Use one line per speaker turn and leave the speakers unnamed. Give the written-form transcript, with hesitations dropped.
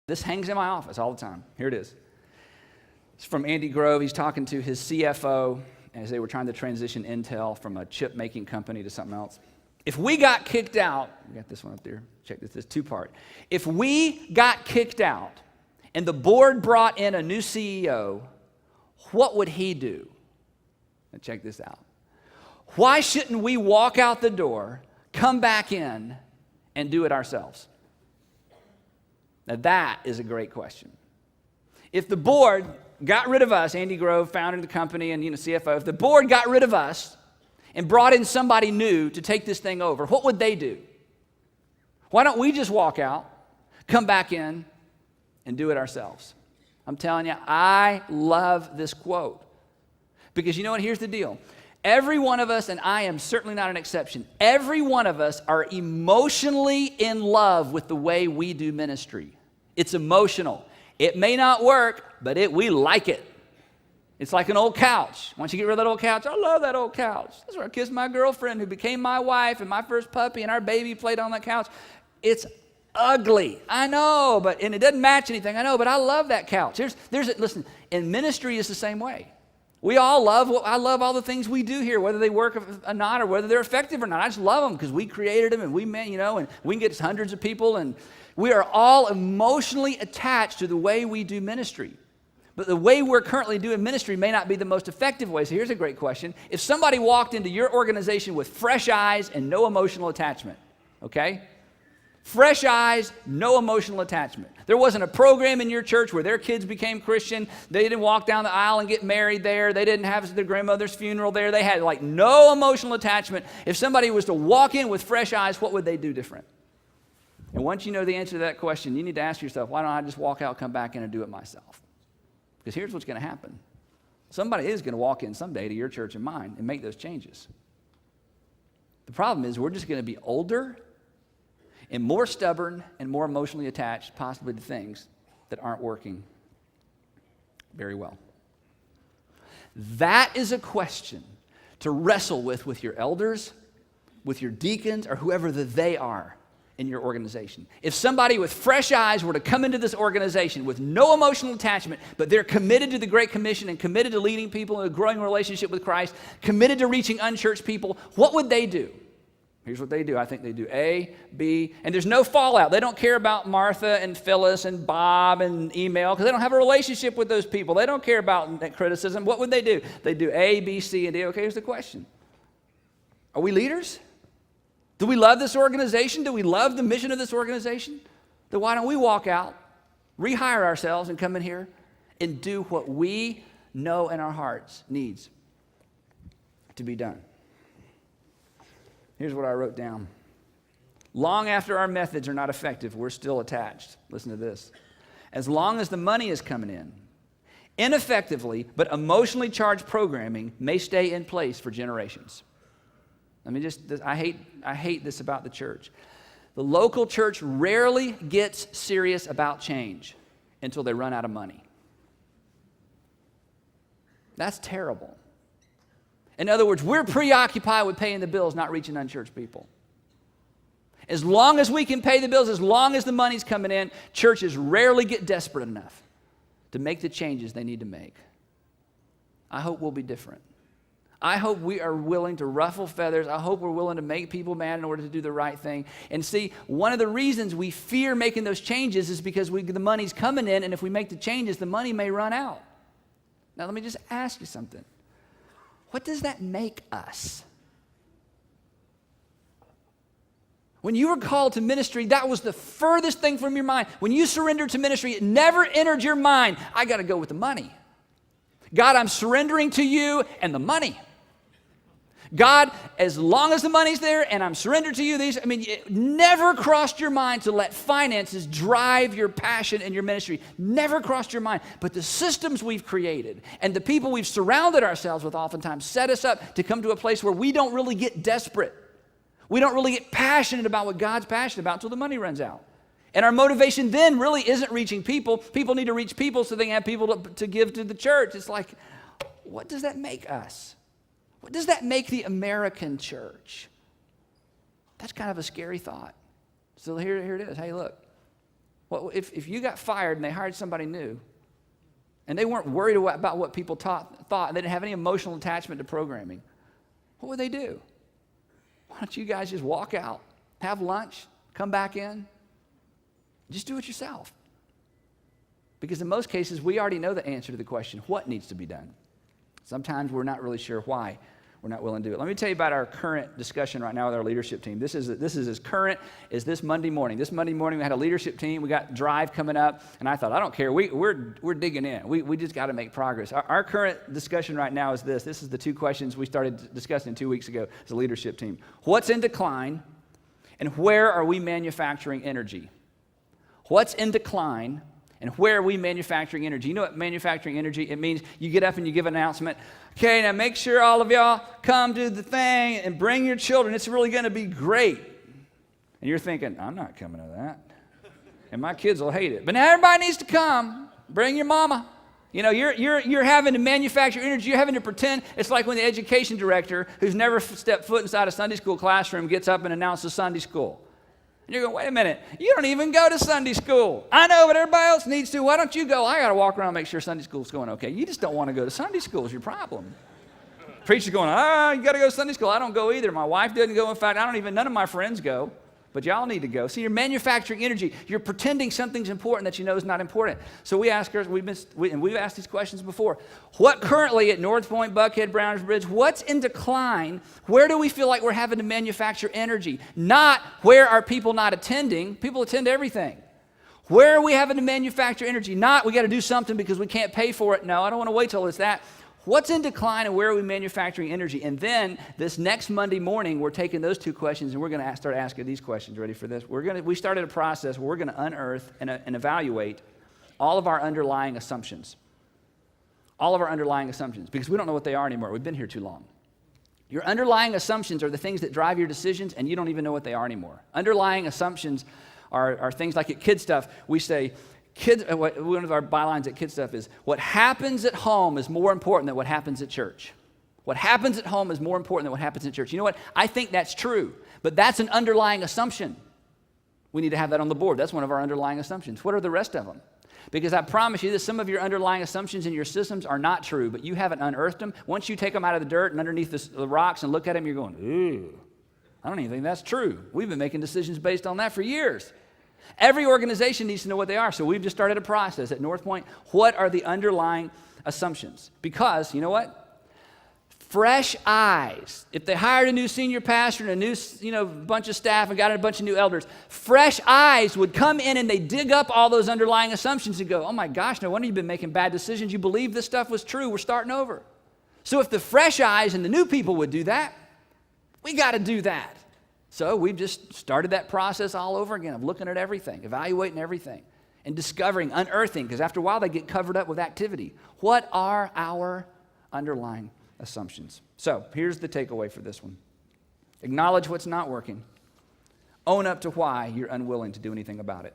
This hangs in my office all the time. Here it is. It's from Andy Grove. He's talking to his CFO as they were trying to transition Intel from a chip-making company to something else. If we got kicked out, we got this one up there. Check this two-part. If we got kicked out and the board brought in a new CEO, what would he do? Now check this out. Why shouldn't we walk out the door, come back in, and do it ourselves? Now that is a great question. If the board got rid of us, Andy Grove founded the company and CFO, if the board got rid of us and brought in somebody new to take this thing over, what would they do? Why don't we just walk out, come back in, and do it ourselves? I'm telling you, I love this quote. Because you know what? Here's the deal. Every one of us, and I am certainly not an exception, every one of us are emotionally in love with the way we do ministry. It's emotional. It may not work, but we like it. It's like an old couch. Once you get rid of that old couch, I love that old couch. That's where I kissed my girlfriend who became my wife and my first puppy, and our baby played on that couch. It's ugly. I know, and it doesn't match anything. I know, but I love that couch. Listen, in ministry is the same way. We all I love all the things we do here, whether they work or not, or whether they're effective or not. I just love them because we created them, and and we can get hundreds of people, and we are all emotionally attached to the way we do ministry. But the way we're currently doing ministry may not be the most effective way. So here's a great question. If somebody walked into your organization with fresh eyes and no emotional attachment, okay? Fresh eyes, no emotional attachment. There wasn't a program in your church where their kids became Christian. They didn't walk down the aisle and get married there. They didn't have their grandmother's funeral there. They had no emotional attachment. If somebody was to walk in with fresh eyes, what would they do different? And once you know the answer to that question, you need to ask yourself, why don't I just walk out, come back in, and do it myself? Because here's what's going to happen. Somebody is going to walk in someday to your church and mine and make those changes. The problem is we're just going to be older and more stubborn and more emotionally attached, possibly to things that aren't working very well. That is a question to wrestle with your elders, with your deacons, or whoever they are in your organization. If somebody with fresh eyes were to come into this organization with no emotional attachment, but they're committed to the Great Commission and committed to leading people in a growing relationship with Christ, committed to reaching unchurched people, what would they do? Here's what they do. I think they do A, B, and there's no fallout. They don't care about Martha and Phyllis and Bob and email because they don't have a relationship with those people. They don't care about that criticism. What would they do? They do A, B, C, and D. Okay, here's the question. Are we leaders? Do we love this organization? Do we love the mission of this organization? Then why don't we walk out, rehire ourselves, and come in here and do what we know in our hearts needs to be done? Here's what I wrote down. Long after our methods are not effective, we're still attached. Listen to this. As long as the money is coming in, ineffectively but emotionally charged programming may stay in place for generations. I hate this about the church. The local church rarely gets serious about change until they run out of money. That's terrible. In other words, we're preoccupied with paying the bills, not reaching unchurched people. As long as we can pay the bills, as long as the money's coming in, churches rarely get desperate enough to make the changes they need to make. I hope we'll be different. I hope we are willing to ruffle feathers. I hope we're willing to make people mad in order to do the right thing. And see, one of the reasons we fear making those changes is because the money's coming in, and if we make the changes, the money may run out. Now, let me just ask you something. What does that make us? When you were called to ministry, that was the furthest thing from your mind. When you surrendered to ministry, it never entered your mind, I got to go with the money. God, I'm surrendering to you and the money. God, as long as the money's there and I'm surrendered to you, it never crossed your mind to let finances drive your passion and your ministry. Never crossed your mind. But the systems we've created and the people we've surrounded ourselves with oftentimes set us up to come to a place where we don't really get desperate. We don't really get passionate about what God's passionate about until the money runs out. And our motivation then really isn't reaching people. People need to reach people so they can have people to give to the church. It's like, what does that make us? What does that make the American church? That's kind of a scary thought. So here it is. Hey, look. Well, if you got fired and they hired somebody new, and they weren't worried about what people thought, and they didn't have any emotional attachment to programming, what would they do? Why don't you guys just walk out, have lunch, come back in, just do it yourself? Because in most cases, we already know the answer to the question, what needs to be done? Sometimes we're not really sure why we're not willing to do it. Let me tell you about our current discussion right now with our leadership team. This is as current as this Monday morning. This Monday morning, we had a leadership team. We got Drive coming up, and I thought, I don't care. We're digging in. We just got to make progress. Our current discussion right now is this. This is the two questions we started discussing 2 weeks ago as a leadership team. What's in decline, and where are we manufacturing energy? What's in decline, and where are we manufacturing energy? You know what manufacturing energy? It means you get up and you give an announcement. Okay, now make sure all of y'all come to the thing and bring your children. It's really going to be great. And you're thinking, I'm not coming to that. And my kids will hate it. But now everybody needs to come. Bring your mama. You know, you're having to manufacture energy. You're having to pretend. It's like when the education director, who's never stepped foot inside a Sunday school classroom, gets up and announces Sunday school. And you're going, wait a minute, you don't even go to Sunday school. I know, but everybody else needs to. Why don't you go? I got to walk around and make sure Sunday school's going okay. You just don't want to go to Sunday school is your problem. Preacher's going, you got to go to Sunday school. I don't go either. My wife doesn't go. In fact, none of my friends go. But y'all need to go. See, you're manufacturing energy. You're pretending something's important that you know is not important. So we ask ourselves, we've asked these questions before. What currently at North Point, Buckhead, Browners Bridge, what's in decline? Where do we feel like we're having to manufacture energy? Not where are people not attending. People attend everything. Where are we having to manufacture energy? Not we got to do something because we can't pay for it. No, I don't want to wait till it's that. What's in decline and where are we manufacturing energy? And then this next Monday morning, we're taking those two questions and we're going to start asking these questions. Ready for this? We started a process where we're going to unearth and evaluate all of our underlying assumptions. All of our underlying assumptions, because we don't know what they are anymore. We've been here too long. Your underlying assumptions are the things that drive your decisions, and you don't even know what they are anymore. Underlying assumptions are things like at Kid Stuff, we say, one of our bylines at Kid Stuff is, what happens at home is more important than what happens at church. What happens at home is more important than what happens at church. You know what? I think that's true, but that's an underlying assumption. We need to have that on the board. That's one of our underlying assumptions. What are the rest of them? Because I promise you that some of your underlying assumptions in your systems are not true, but you haven't unearthed them. Once you take them out of the dirt and underneath the rocks and look at them, you're going, ooh, I don't even think that's true. We've been making decisions based on that for years. Every organization needs to know what they are, so we've just started a process at North Point. What are the underlying assumptions? Because, you know what? Fresh eyes. If they hired a new senior pastor and a new bunch of staff and got a bunch of new elders, fresh eyes would come in and they dig up all those underlying assumptions and go, oh my gosh, no wonder you've been making bad decisions. You believe this stuff was true. We're starting over. So if the fresh eyes and the new people would do that, we got to do that. So we've just started that process all over again of looking at everything, evaluating everything, and discovering, unearthing, because after a while they get covered up with activity. What are our underlying assumptions? So here's the takeaway for this one. Acknowledge what's not working. Own up to why you're unwilling to do anything about it.